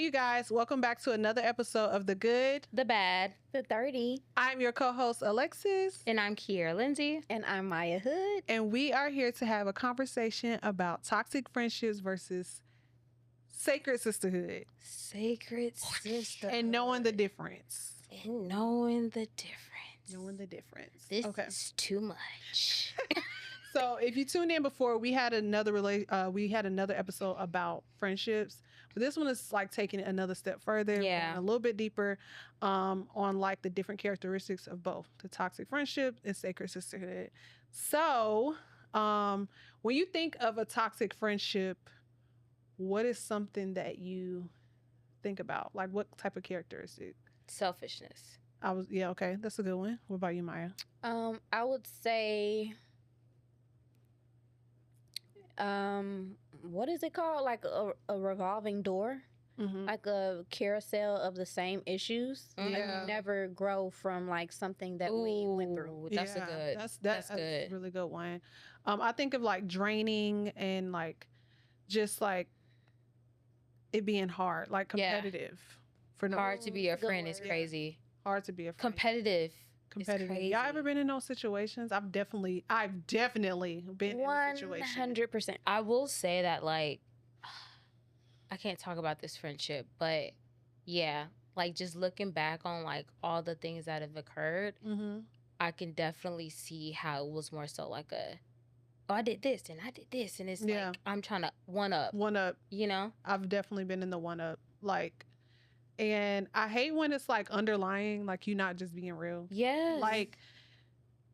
you guys. Welcome back to another episode of The Good, The Bad, The 30. I'm your co-host, Alexis. and I'm Kiera Lindsay. And I'm Maya Hood. And we are here to have a conversation about toxic friendships versus sacred sisterhood. Sacred sister. And knowing the difference. And knowing the difference. Knowing the difference. This is too much. So if you tuned in before, we had another episode about friendships. But this one is like taking it another step further, Yeah. a little bit deeper on like the different characteristics of both the toxic friendship and sacred sisterhood. So when you think of a toxic friendship, what is something that you think about? Like what type of characteristic? Selfishness. Okay, that's a good one. What about you, Maya? I would say, what is it called? Like a revolving door, Mm-hmm. like a carousel of the same issues. Like Yeah. we never grow from like something that we went through. Ooh, that's a good. That's good. a really good one. I think of like draining and like just like it being hard, like Yeah. competitive for no Hard to be a Good friend is word. crazy. hard to be a friend. Competitive. Competitive. crazy. Y'all ever been in those situations? I've definitely been in a situation. 100%. I will say that, like, I can't talk about this friendship, but yeah, like just looking back on like all the things that have occurred, Mm-hmm. I can definitely see how it was more so like oh, I did this and I did this, and it's Yeah. like I'm trying to one up, One up. you know? I've definitely been in the one up. Like, and I hate when it's like underlying, like you're not just being real. Yes. Like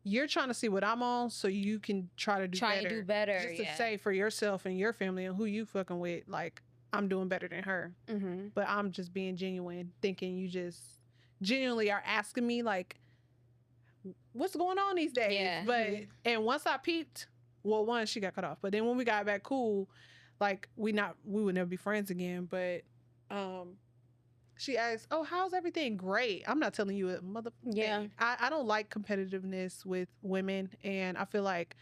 you're trying to see what I'm on so you can try to do better. Just to yeah. say for yourself and your family and who you fucking with, like, I'm doing better than her. Mm-hmm. But I'm just being genuine, thinking you just genuinely are asking me, like, what's going on these days? Yeah. But, and once I peeped, well, one, she got cut off. But then when we got back cool, like, we would never be friends again. But, she asked, "Oh, how's everything?" Great. I'm not telling you a mother. Yeah. I don't like competitiveness with women, and I feel like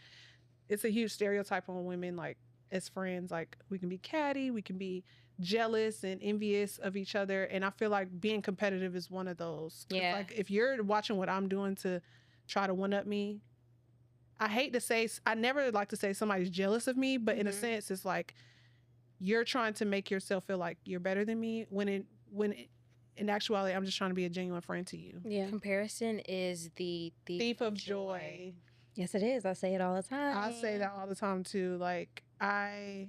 it's a huge stereotype on women. Like as friends, like we can be catty, we can be jealous and envious of each other, and I feel like being competitive is one of those. 'Cause, Yeah. Like if you're watching what I'm doing to try to one up me, I never like to say somebody's jealous of me, but in a Mhm. sense, it's like you're trying to make yourself feel like you're better than me when in actuality, I'm just trying to be a genuine friend to you. Yeah. Comparison is the Thief of joy. Yes, it is. I say it all the time. I say that all the time too. Like I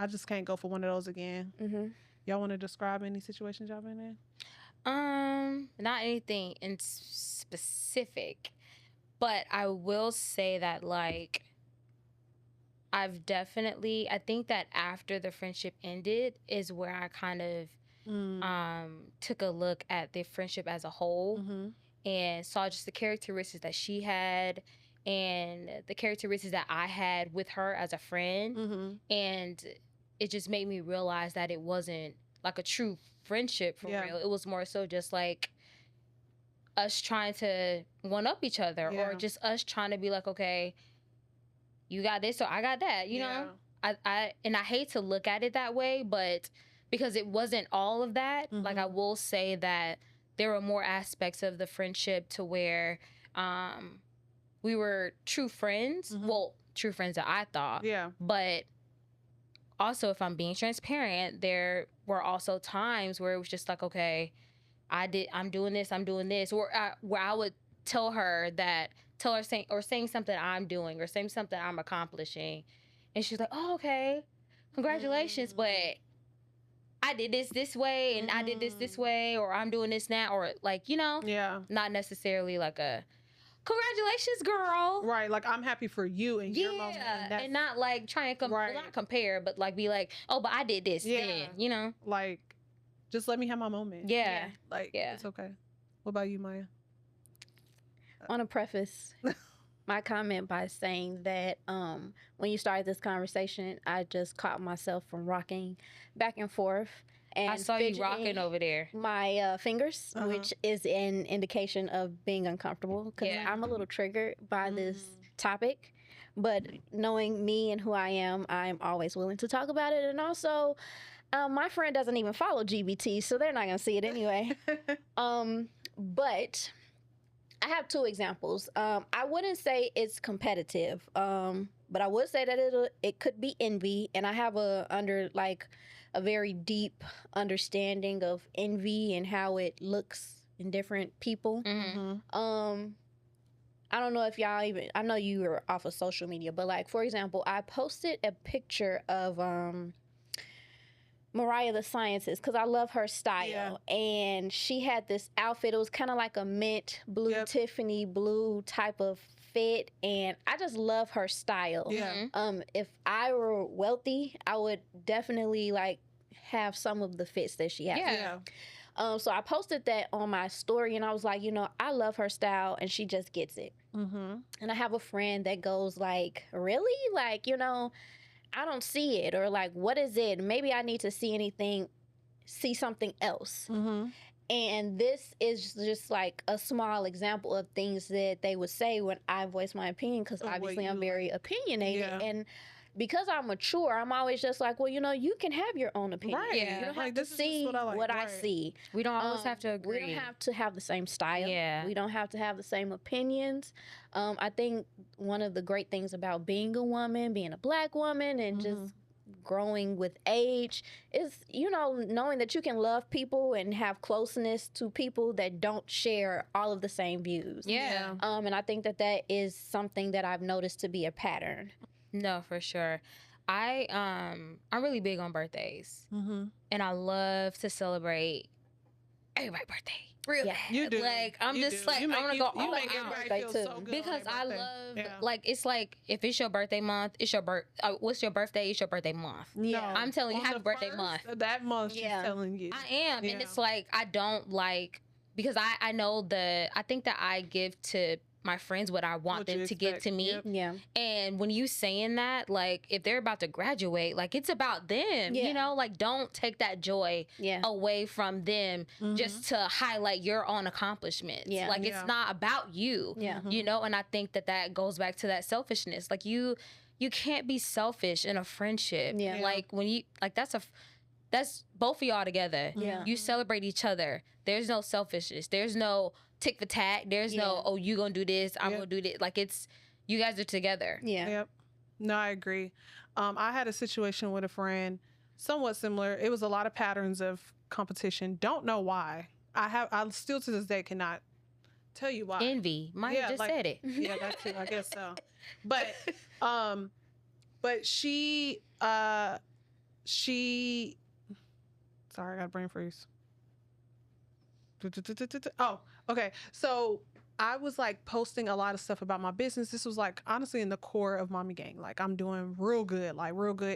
just can't go for one of those again. Mm-hmm. Y'all want to describe any situations y'all been in? Not anything in specific, but I will say that like I think that after the friendship ended is where I kind of took a look at the friendship as a whole Mm-hmm. and saw just the characteristics that she had and the characteristics that I had with her as a friend. Mm-hmm. And it just made me realize that it wasn't like a true friendship for Yeah. real. It was more so just like us trying to one up each other Yeah. or just us trying to be like, okay, you got this or I got that, you know? I hate to look at it that way, but because it wasn't all of that, like I will say that there were more aspects of the friendship to where we were true friends. Mhm. Well, true friends that I thought. Yeah. But also, if I'm being transparent, there were also times where it was just like, okay, I'm doing this, or where I would tell her saying something I'm doing or saying something I'm accomplishing, and she's like, oh, okay, congratulations, but I did this way and I did this way, or I'm doing this now, or like, you know, Yeah. not necessarily like a congratulations, girl. Right. Like I'm happy for you and your moment. Yeah, and not like try and Right. not compare, but like be like, oh, but I did this then, you know? like just let me have my moment. Yeah. Like Yeah. it's okay. What about you, Maya? I want to preface my comment by saying that when you started this conversation, I just caught myself from rocking back and forth. And I saw you fidgeting rocking over there. my fingers, Uh-huh. which is an indication of being uncomfortable because Yeah. I'm a little triggered by this topic. But knowing me and who I am, I'm always willing to talk about it. And also, My friend doesn't even follow GBT, so they're not gonna see it anyway. But I have two examples. I wouldn't say it's competitive, but I would say that it could be envy, and I have a very deep understanding of envy and how it looks in different people. Mhm. I don't know if y'all even, I know you were off of social media, but like, for example, I posted a picture of Mariah the Scientist because I love her style. Yeah. And she had this outfit. It was kind of like a mint blue, Yep. Tiffany blue type of fit. And I just love her style. Yeah. If I were wealthy, I would definitely like have some of the fits that she has. Yeah. So I posted that on my story and I was like, I love her style and she just gets it. Mm-hmm. And I have a friend that goes like, really? Like, I don't see it, or like, what is it? Maybe I need to see something else. Mm-hmm. And this is just like a small example of things that they would say when I voice my opinion, because Of what obviously you I'm very opinionated. Yeah. And because I'm mature, I'm always just like, well, you can have your own opinion. Right. Yeah. You don't Like, have to this is just see what I like. what I Right. see. We don't always have to agree. We don't have to have the same style. Yeah. We don't have to have the same opinions. I think one of the great things about being a woman, being a Black woman, and just growing with age is, knowing that you can love people and have closeness to people that don't share all of the same views. Yeah. And I think that is something that I've noticed to be a pattern. No, for sure. I'm really big on birthdays, Mm-hmm. and I love to celebrate everybody's birthday. Real Yeah. bad. You do. Like I'm You just do. like You I'm make gonna it- go you all make out. everybody birthday feel too. so good on Because their I birthday. love Yeah. like it's like if it's your birthday month, it's your what's your birthday? It's your birthday month. No. I'm telling you, On happy the birthday first month. of that month, she's Yeah. telling you. I am, Yeah. and it's like I don't like because I know I think that I give to my friends what I want What you them to give expect. to me. Yep. Yeah. And when you saying that, like if they're about to graduate, like it's about them, Yeah. like don't take that joy Yeah. away from them Mhm. just to highlight your own accomplishments. Yeah. Like Yeah. it's not about you, Yeah. and I think that goes back to that selfishness. Like you can't be selfish in a friendship. Yeah. Yeah. Like when you like that's both of y'all together. Yeah. You celebrate each other. There's no selfishness. There's no tick for tack. There's no, Yeah. oh, you gonna do this, I'm Yep. gonna do this. Like it's you guys are together. Yeah. Yep. No, I agree. I had a situation with a friend, somewhat similar. It was a lot of patterns of competition. Don't know why. I still to this day cannot tell you why. Envy. Maya Yeah, just like- said it. Yeah, that too. I guess so. But she sorry, I got a brain freeze. Oh, okay. So I was like posting a lot of stuff about my business. This was like honestly in the core of Mommy Gang. Like I'm doing real good.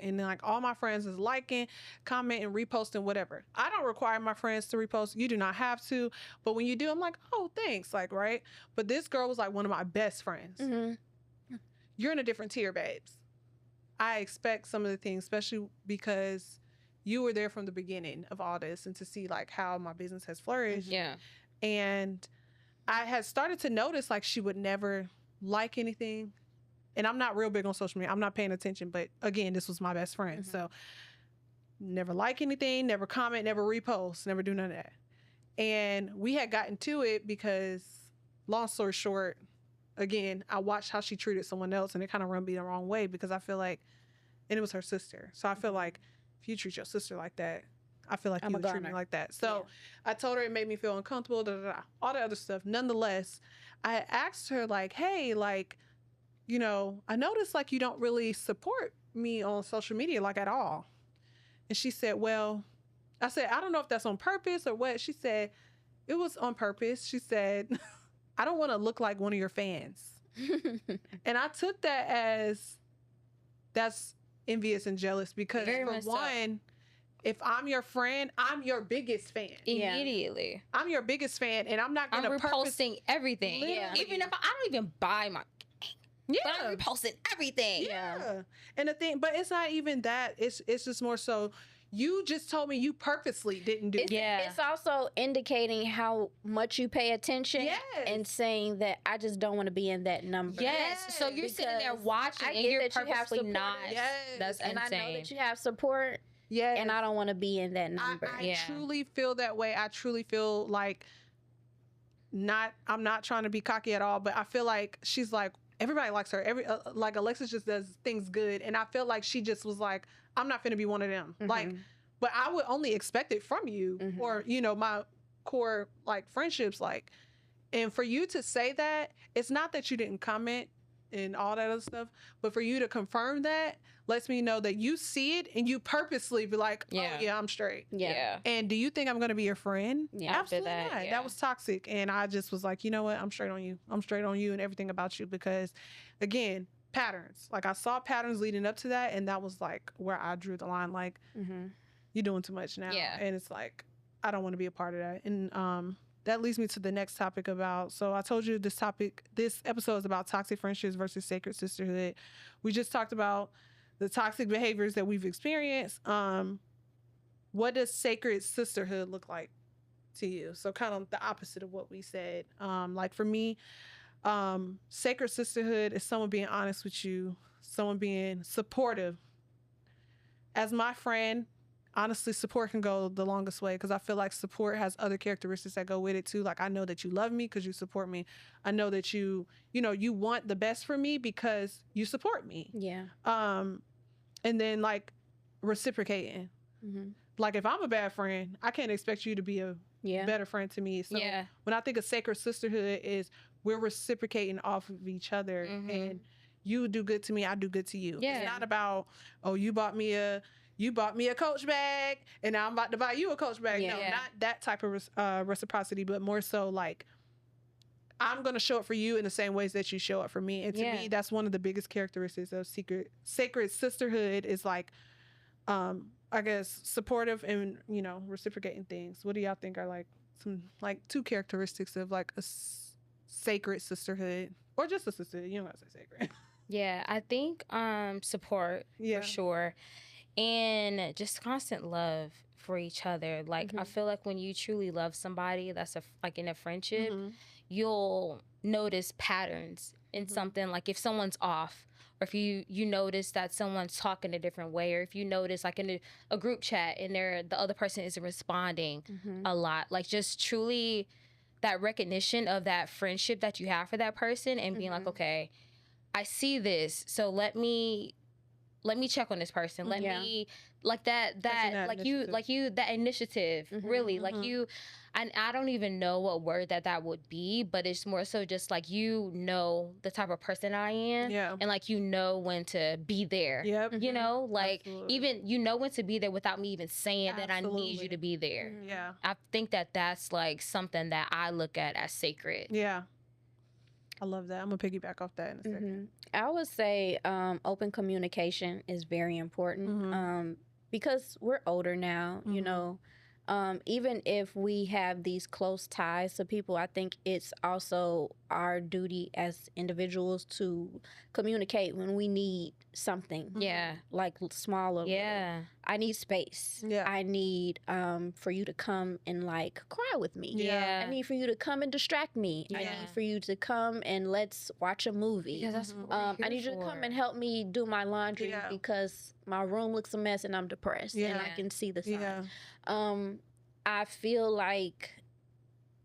And then like all my friends is liking, commenting, reposting, whatever. I don't require my friends to repost. You do not have to. But when you do, I'm like, oh, thanks. Like, right. But this girl was like one of my best friends. Mm-hmm. You're in a different tier, babes. I expect some of the things, especially because you were there from the beginning of all this and to see like how my business has flourished. Yeah. And I had started to notice like she would never like anything. And I'm not real big on social media. I'm not paying attention. But again, this was my best friend. Mhm. So never like anything, never comment, never repost, never do none of that. And we had gotten to it because, long story short, again, I watched how she treated someone else and it kind of rubbed me the wrong way because I feel like, and it was her sister. So I feel like if you treat your sister like that, I feel like I'm you a would treat me goner. like that. So I told her it made me feel uncomfortable, all the other stuff. Nonetheless, I had asked her like, hey, like, I noticed like you don't really support me on social media like at all. And she said, well, I said, I don't know if that's on purpose or what. She said, it was on purpose. She said, I don't want to look like one of your fans. And I took that as that's envious and jealous because Very for much so. one, if I'm your friend, I'm your biggest fan. Yeah. Immediately. I'm your biggest fan, and I'm not I'm going to reposting everything. Yeah. Even if I don't even buy my Yeah. but I'm reposting everything. Yeah. And the thing, but it's not even that. It's just more so you just told me you purposely didn't do it. It's also indicating how much you pay attention Yes. and saying that I just don't want to be in that number. Yes. So you're sitting there Because watching I and get you're that you have purposely support. not. Yes. That's And insane. I know that you have support. Yes. And I don't want to be in that number. I truly feel that way. I truly feel like I'm not trying to be cocky at all, but I feel like she's like, everybody likes her. Like Alexis just does things good. And I feel like she just was like, I'm not finna be one of them. Like, but I would only expect it from you or, you know, my core like friendships. Like, and for you to say that, it's not that you didn't comment and all that other stuff, but for you to confirm that lets me know that you see it and you purposely be like, oh yeah, I'm straight. Yeah. And do you think I'm going to be your friend? Yeah. Absolutely not. That was toxic. And I just was like, you know what? I'm straight on you. I'm straight on you and everything about you because, again, patterns. Like I saw patterns leading up to that, and that was like where I drew the line. Like, you're doing too much now. Yeah. And it's like, I don't want to be a part of that. And that leads me to the next topic about, so I told you this episode is about toxic friendships versus sacred sisterhood. We just talked about the toxic behaviors that we've experienced. What does sacred sisterhood look like to you? So kind of the opposite of what we said. Like for me, sacred sisterhood is someone being honest with you, someone being supportive. As my friend, honestly, support can go the longest way because I feel like support has other characteristics that go with it too. Like I know that you love me because you support me. I know that you want the best for me because you support me. Yeah. And then like reciprocating. Like if I'm a bad friend, I can't expect you to be a better friend to me. So when I think of sacred sisterhood is we're reciprocating off of each other and you do good to me, I do good to you. It's not about, oh, you bought me a Coach bag and now I'm about to buy you a Coach bag. No, not that type of reciprocity, but more so like I'm going to show up for you in the same ways that you show up for me. And to me, that's one of the biggest characteristics of sacred sisterhood is like, I guess, supportive and, reciprocating things. What do y'all think are like some like two characteristics of like a sacred sisterhood or just a sisterhood? You don't have to say sacred. Yeah, I think support for sure. And just constant love for each other. Like I feel like when you truly love somebody that's like in a friendship, you'll notice patterns in something. Like if someone's off, or if you notice that someone's talking a different way, or if you notice like in a group chat and the other person isn't responding a lot, like just truly that recognition of that friendship that you have for that person and being like, okay, I see this, so let me check on this person. Let me like that initiative, really. Like you, and I don't even know what word that would be, but it's more so just like, the type of person I am. Yeah. And like, when to be there. Yep. Like absolutely. Even, when to be there without me even saying that I need you to be there. Yeah. I think that's like something that I look at as sacred. Yeah. I love that. I'm going to piggyback off that in a second. I would say open communication is very important because we're older now, even if we have these close ties to people, I think it's also our duty as individuals to communicate when we need something. Yeah. Like small or little. I need space. Yeah. I need for you to come and like cry with me. Yeah. I need for you to come and distract me. Yeah. I need for you to come and let's watch a movie. Yeah, that's what I need you to come and help me do my laundry because my room looks a mess and I'm depressed and I can see the signs. Yeah. I feel like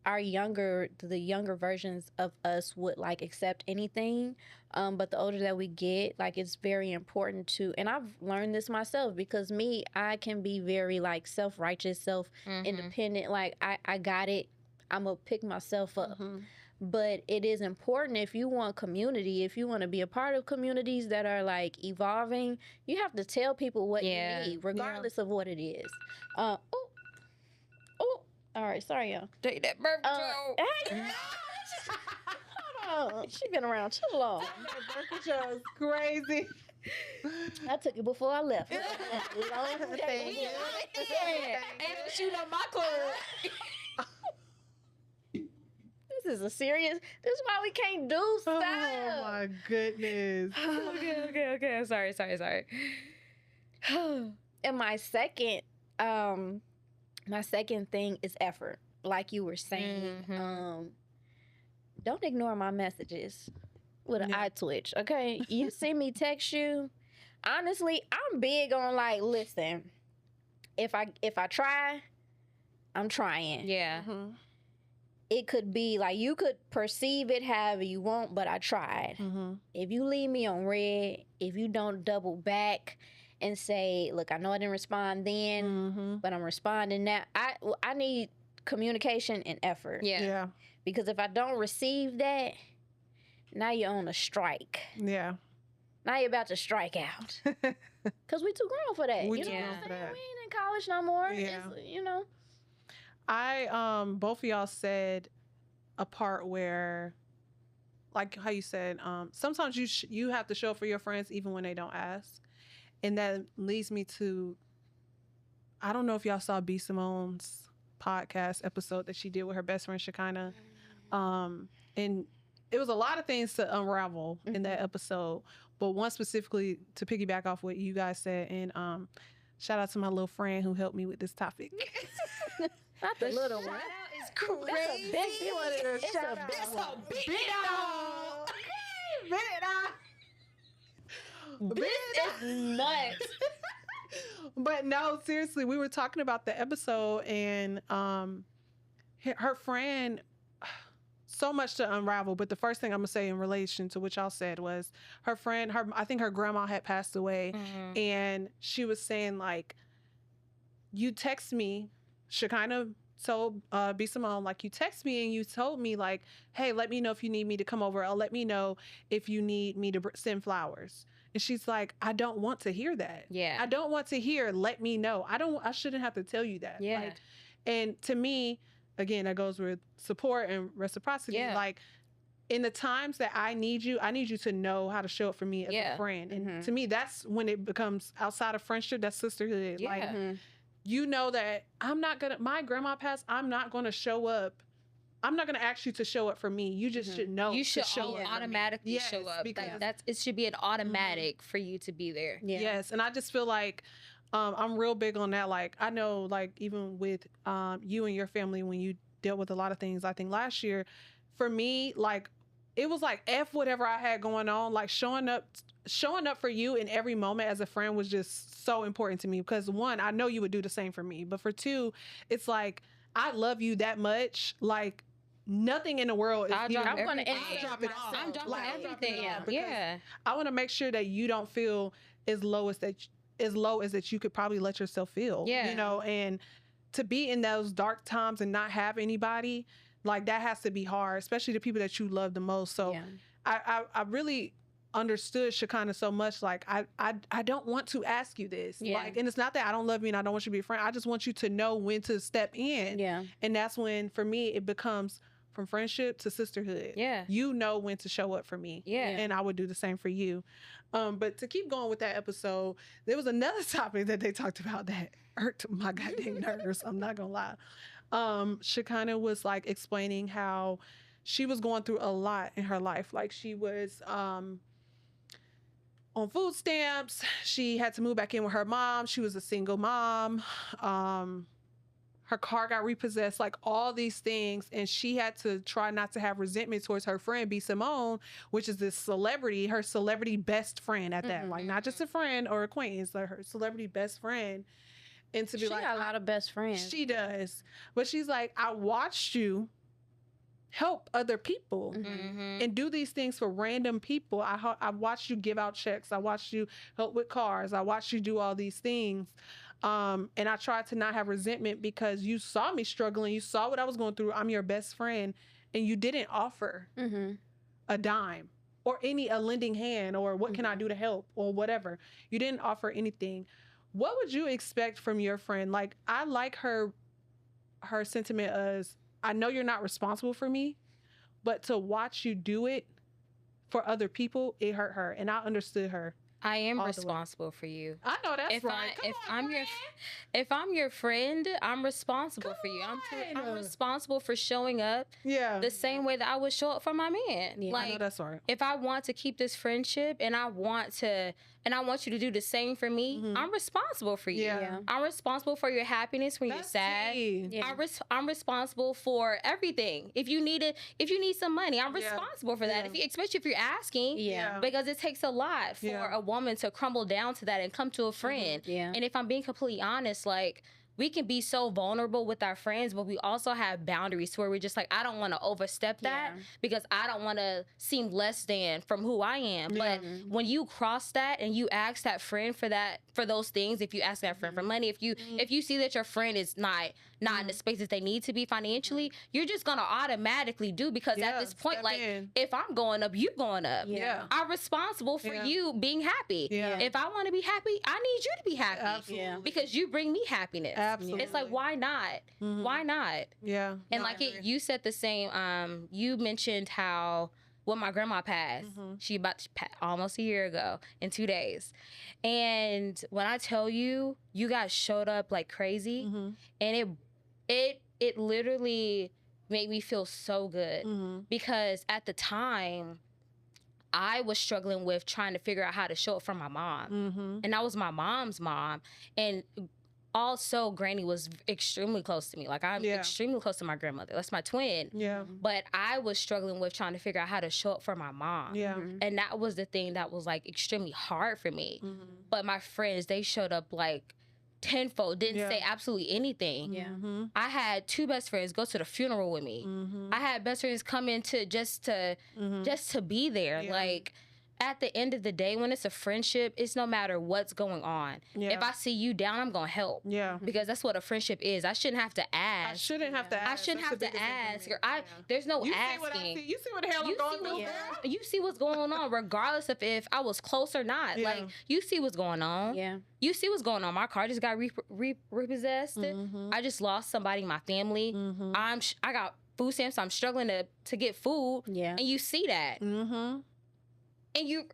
the younger versions of us would like accept anything. But the older that we get, like it's very important to, and I've learned this myself because I can be very like self-righteous, self-independent. Like I got it. I'm going to pick myself up. But it is important if you want community, if you want to be a part of communities that are like evolving, you have to tell people what you need, regardless of what it is. All right, sorry, y'all. Take that birth control. Hold on. She been around too long. Birth control is crazy. I took it before I left. Thank you. And shoot up my clothes. This is this is why we can't do stuff. Oh my goodness. Okay. Sorry. And my second thing is effort. Like you were saying, don't ignore my messages with an eye twitch, okay? You see me text you. Honestly, I'm big on like, listen, if I try, I'm trying. Yeah. Mm-hmm. It could be like you could perceive it however you want, but I tried. Mm-hmm. If you leave me on red, if you don't double back and say, look, I know I didn't respond then, Mm-hmm. but I'm responding now. I need communication and effort. Yeah. Yeah. Because if I don't receive that, now you're on a strike. Yeah. Now you're about to strike out. Because we too grown for that. We you too know grown what I'm for saying? that. We ain't in college no more. Yeah. It's, you know. Both of y'all said a part where, like how you said, sometimes you have to show up for your friends even when they don't ask, and that leads me to, I don't know if y'all saw B Simone's podcast episode that she did with her best friend Shekinah, and it was a lot of things to unravel in that episode, but one specifically to piggyback off what you guys said, and shout out to my little friend who helped me with this topic. Not the little one. Shout out is That's a crazy. big It's a big That's one. a big dog. Big dog. This is nuts. But no, seriously, we were talking about the episode, and her friend, so much to unravel. But the first thing I'm gonna say in relation to what y'all said was her friend, I think her grandma had passed away, and she was saying like, you text me, Shekinah told B Simone, like, you text me and you told me like, hey, let me know if you need me to come over, or let me know if you need me to send flowers. And she's like, I don't want to hear that. Yeah. I don't want to hear, let me know. I shouldn't have to tell you that. Yeah. Like, and to me, again, that goes with support and reciprocity. Yeah. Like, in the times that I need you to know how to show up for me as a friend. And to me, that's when it becomes outside of friendship, that's sisterhood. Yeah. Like, you know that my grandma passed, I'm not going to show up. I'm not going to ask you to show up for me. You just should know. You should to show up for me. automatically Yes, show up. because It should be an automatic for you to be there. Yeah. Yes, and I just feel like I'm real big on that. Like, I know, like, even with you and your family, when you dealt with a lot of things, I think last year, for me, like, it was like F whatever I had going on, like showing up for you in every moment as a friend was just so important to me, because one, I know you would do the same for me, but for two, it's like, I love you that much, like, nothing in the world is I'm even, going to drop it off. I'm dropping Like, everything. because Yeah. I want to make sure that you don't feel as low as that you could probably let yourself feel. Yeah. You know, and to be in those dark times and not have anybody, like, that has to be hard, especially the people that you love the most. So I really understood Shekinah so much. Like, I don't want to ask you this. Yeah. Like, and it's not that I don't love you and I don't want you to be a friend. I just want you to know when to step in. Yeah. And that's when, for me, it becomes from friendship to sisterhood. Yeah. You know when to show up for me. Yeah. And I would do the same for you. But to keep going with that episode, there was another topic that they talked about that irked my goddamn nerves. I'm not gonna lie. Shekinah was like explaining how she was going through a lot in her life. Like, she was on food stamps. She had to move back in with her mom. She was a single mom. Her car got repossessed, like all these things. And she had to try not to have resentment towards her friend, B Simone, which is this celebrity, her celebrity best friend at that. Like, not just a friend or acquaintance, like her celebrity best friend. And to be She like, got a lot of best friends. she does. But she's like, I watched you help other people and do these things for random people. I watched you give out checks. I watched you help with cars. I watched you do all these things. And I tried to not have resentment because you saw me struggling. You saw what I was going through. I'm your best friend. And you didn't offer a dime or a lending hand or what can I do to help or whatever. You didn't offer anything. What would you expect from your friend? Like, I like her sentiment as, I know you're not responsible for me, but to watch you do it for other people, it hurt her. And I understood her. I am All the way. responsible for you. I know that's If right. if I'm your friend, I'm responsible for you. I'm responsible for showing up Yeah. the same way that I would show up for my man. Yeah, I know Like, that's right. if I want to keep this friendship and I want to and I want you to do the same for me, I'm responsible for you. Yeah. I'm responsible for your happiness when That's you're sad. key. Yeah. I'm responsible for everything. If you need some money, I'm responsible for that. Especially if you're asking. Yeah. Because it takes a lot for a woman to crumble down to that and come to a friend. Yeah. And if I'm being completely honest, like, we can be so vulnerable with our friends, but we also have boundaries where we're just like, I don't want to overstep that because I don't want to seem less than from who I am. But when you cross that and you ask that friend for those things, if you ask that friend for money, if you see that your friend is not in the space that they need to be financially, you're just gonna automatically do, because at this point, like, if I'm going up, you going up. Yeah. I'm responsible for you being happy. Yeah. If I want to be happy, I need you to be happy. Absolutely. Because you bring me happiness. Absolutely. It's like, why not? Why not? Yeah. And No, I like agree. you said the same. You mentioned how when my grandma passed, she about to almost a year ago in 2 days, and when I tell you, you guys showed up like crazy, and it literally made me feel so good, because at the time I was struggling with trying to figure out how to show up for my mom, and that was my mom's mom, and also Granny was extremely close to me. Like, I'm extremely close to my grandmother. That's my twin. Yeah. But I was struggling with trying to figure out how to show up for my mom. Yeah. And that was the thing that was like extremely hard for me. But my friends, they showed up like tenfold, didn't say absolutely anything. Yeah. I had 2 best friends go to the funeral with me. I had best friends come in to just to be there. Yeah. Like, at the end of the day, when it's a friendship, it's no matter what's going on. Yeah. If I see you down, I'm gonna help. Yeah. Because that's what a friendship is. I shouldn't have to ask. I shouldn't have to ask. I shouldn't That's have the to biggest thing for ask. me. Or there's no You see asking. what I see? You see what the hell I'm You going see through? what's you see what's going on, regardless of if I was close or not. Yeah. Like, you see what's going on. Yeah. You see what's going on. My car just got repossessed. I just lost somebody in my family. I got food stamps. I'm struggling to get food. Yeah. And you see that. And you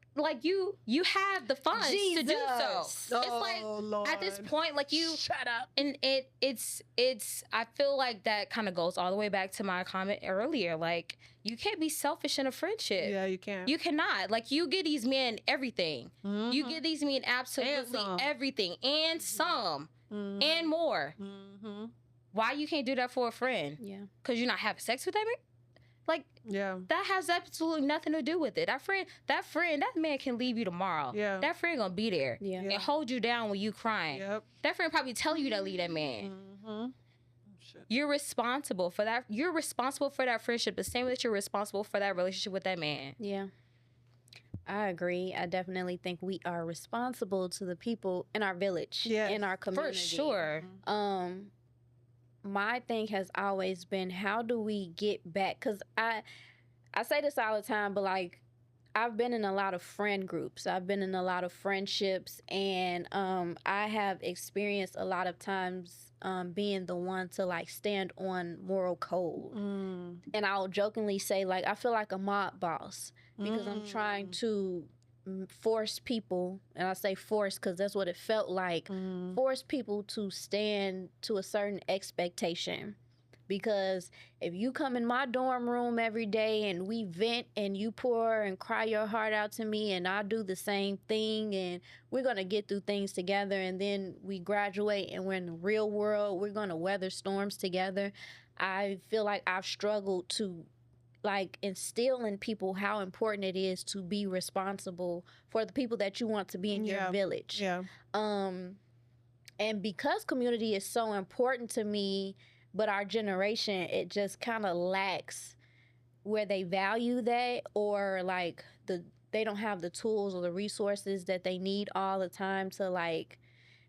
have the funds to do so. It's like, Lord. at this point, like, you Shut up. and it's I feel like that kind of goes all the way back to my comment earlier. Like, you can't be selfish in a friendship. Yeah, you can't. You cannot. Like, you give these men everything. You give these men absolutely some. everything and some and more. Why you can't do that for a friend? Yeah. Because you're not having sex with that man? Like, Yeah. that has absolutely nothing to do with it. That man can leave you tomorrow. Yeah. That friend gonna be there Yeah. and hold you down when you crying. Yep. That friend probably tell you to leave that man. Shit. You're responsible for that. You're responsible for that friendship the same way that you're responsible for that relationship with that man. Yeah. I agree. I definitely think we are responsible to the people in our village, Yes, in our community. For sure. My thing has always been, how do we get back? Because I say this all the time, but like, I've been in a lot of friend groups. I've been in a lot of friendships, and I have experienced a lot of times being the one to like stand on moral code. And I'll jokingly say, like, I feel like a mob boss because I'm trying to force people, and I say force because that's what it felt like, force people to stand to a certain expectation. Because if you come in my dorm room every day and we vent and you pour and cry your heart out to me, and I do the same thing, and we're going to get through things together, and then we graduate and we're in the real world, we're going to weather storms together. I feel like I've struggled to like instill in people how important it is to be responsible for the people that you want to be in your village. Yeah. And because community is so important to me, but our generation, it just kind of lacks where they value that, or like they don't have the tools or the resources that they need all the time to like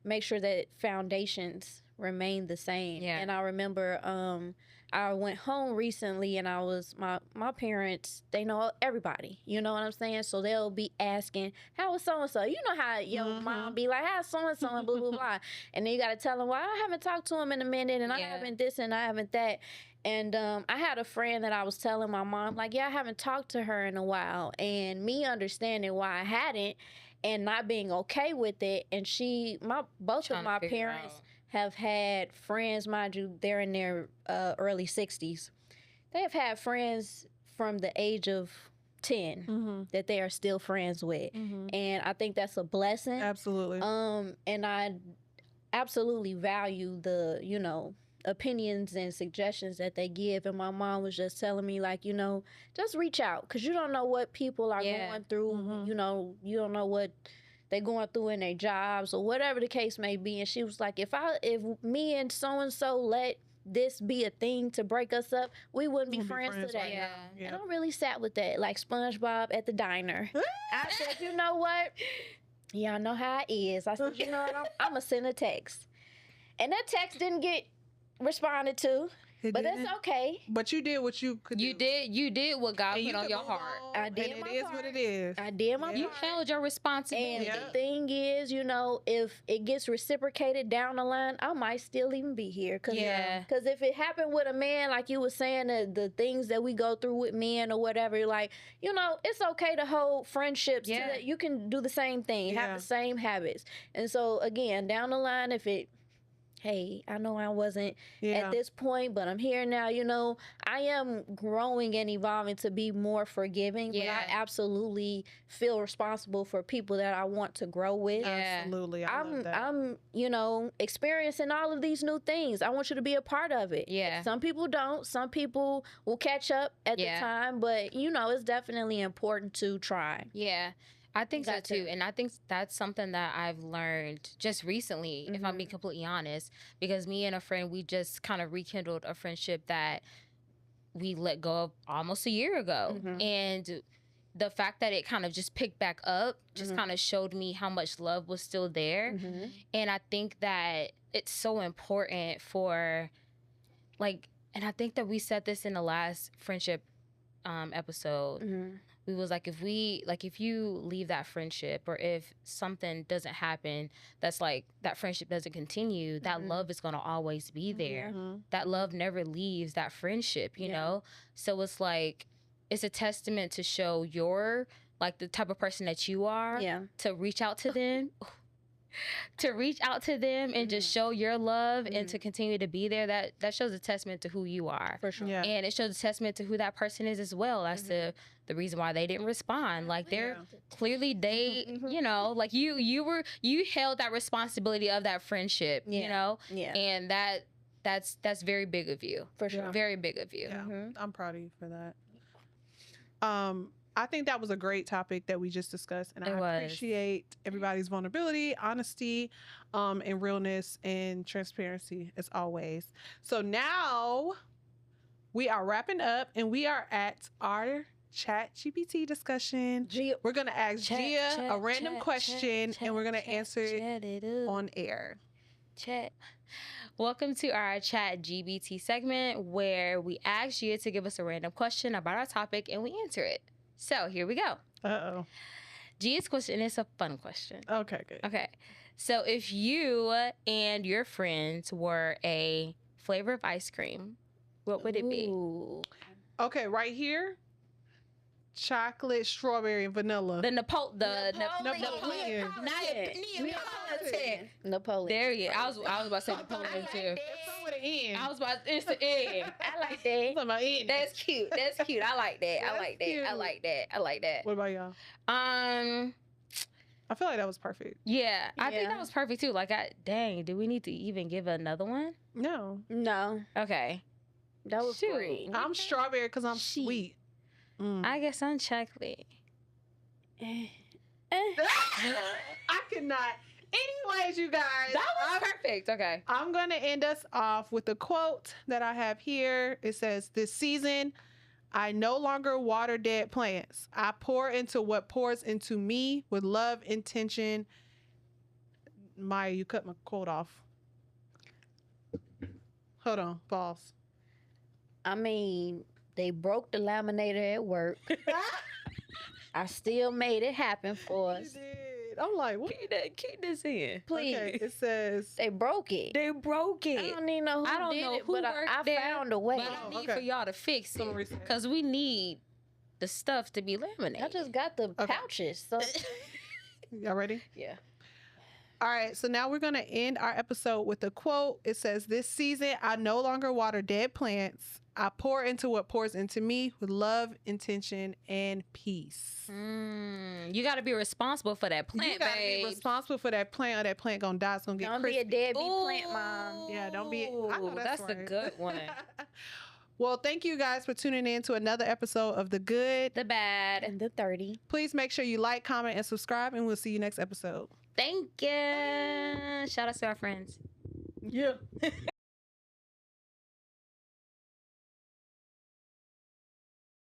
make sure that foundations remain the same. Yeah. And I remember I went home recently, and I was my parents, they know everybody, you know what I'm saying? So they'll be asking, how was so-and-so? You know how your mom be like, how's so-and-so, and blah, blah, blah. And then you got to tell them, well, I haven't talked to him in a minute, and I haven't this and I haven't that. And I had a friend that I was telling my mom, like, yeah, I haven't talked to her in a while. And me understanding why I hadn't and not being okay with it. And both of my parents have had friends, mind you, they're in their early 60s. They have had friends from the age of 10 that they are still friends with. And I think that's a blessing. Absolutely. And I absolutely value the, opinions and suggestions that they give. And my mom was just telling me, like, just reach out, because you don't know what people are going through. You don't know what they're going through in their jobs or whatever the case may be. And she was like, if me and so and so let this be a thing to break us up, we wouldn't be friends today. Yeah. And I really sat with that, like SpongeBob at the diner. I said, you know what? Y'all know how it is. I said, you know what? I'm going to send a text. And that text didn't get responded to. But that's okay. But you did what you could do. You did what God put on your heart. I did my part. It is what it is. I did my part. You held your responsibility. And the thing is, if it gets reciprocated down the line, I might still even be here. Cause if it happened with a man, like you were saying, the things that we go through with men or whatever, like, it's okay to hold friendships. So that you can do the same thing, have the same habits. And so, again, down the line, hey, I know I wasn't at this point, but I'm here now. I am growing and evolving to be more forgiving. But I absolutely feel responsible for people that I want to grow with. Absolutely. I love that. I'm, experiencing all of these new things. I want you to be a part of it. Yeah. Some people don't. Some people will catch up at the time. But, it's definitely important to try. Yeah. I think so too. And I think that's something that I've learned just recently, if I'm being completely honest, because me and a friend, we just kind of rekindled a friendship that we let go of almost a year ago. And the fact that it kind of just picked back up just kind of showed me how much love was still there. And I think that it's so important for, like, and I think that we said this in the last friendship episode. We was like, if you leave that friendship, or if something doesn't happen, that's like, that friendship doesn't continue, that love is going to always be there. That love never leaves that friendship, you know? So it's like, it's a testament to show your, like, the type of person that you are, to reach out to them. And just show your love and to continue to be there. That shows a testament to who you are. For sure. And it shows a testament to who that person is as well, as to the reason why they didn't respond. Like, they're clearly like you held that responsibility of that friendship, and that's very big of you. For sure. Very big of you. Yeah. I'm proud of you for that. I think that was a great topic that we just discussed, and I appreciate everybody's vulnerability, honesty, and realness and transparency as always. So now we are wrapping up, and we are at our Chat GPT discussion. We're going to ask Gia a random question, and we're going to answer it on air. Chat. Welcome to our Chat GPT segment, where we ask Gia to give us a random question about our topic, and we answer it. So here we go. Uh-oh. Gia's question is a fun question. Okay, good. Okay. So if you and your friends were a flavor of ice cream, what would it be? Okay, right here. Chocolate, strawberry, and vanilla. Napoleon. Napoleon. There you go. I was about to say Napoleon too. It's the egg. I like that. That's cute. I like that. What about y'all? I feel like that was perfect. Yeah, I think that was perfect too. Like, do we need to even give another one? No. Okay. That was great. I'm strawberry because I'm sweet. I guess I'm chocolate. I cannot. Anyways, you guys. That was perfect. Okay. I'm going to end us off with a quote that I have here. It says, "This season, I no longer water dead plants. I pour into what pours into me with love, intention." Maya, you cut my quote off. Hold on. Pause. I mean, they broke the laminator at work. I still made it happen for us. You did. I'm like, what? Keep this in. Please. Okay, it says They broke it. They broke it. I don't even know who did it, but I there, found a way. But I need for y'all to fix it, because we need the stuff to be laminated. I just got the pouches. So. Y'all ready? Yeah. All right, so now we're going to end our episode with a quote. It says, "This season, I no longer water dead plants. I pour into what pours into me with love, intention, and peace. You got to be responsible for that plant, You gotta be responsible for that plant, or that plant gonna die. It's gonna get Don't crispy. be a deadbeat plant mom. Yeah, don't be. I know That's a right. good one. Well, thank you guys for tuning in to another episode of The Good, The Bad, And the 30. Please make sure you like, comment, and subscribe, and we'll see you next episode. Thank you. Shout out to our friends. Yeah.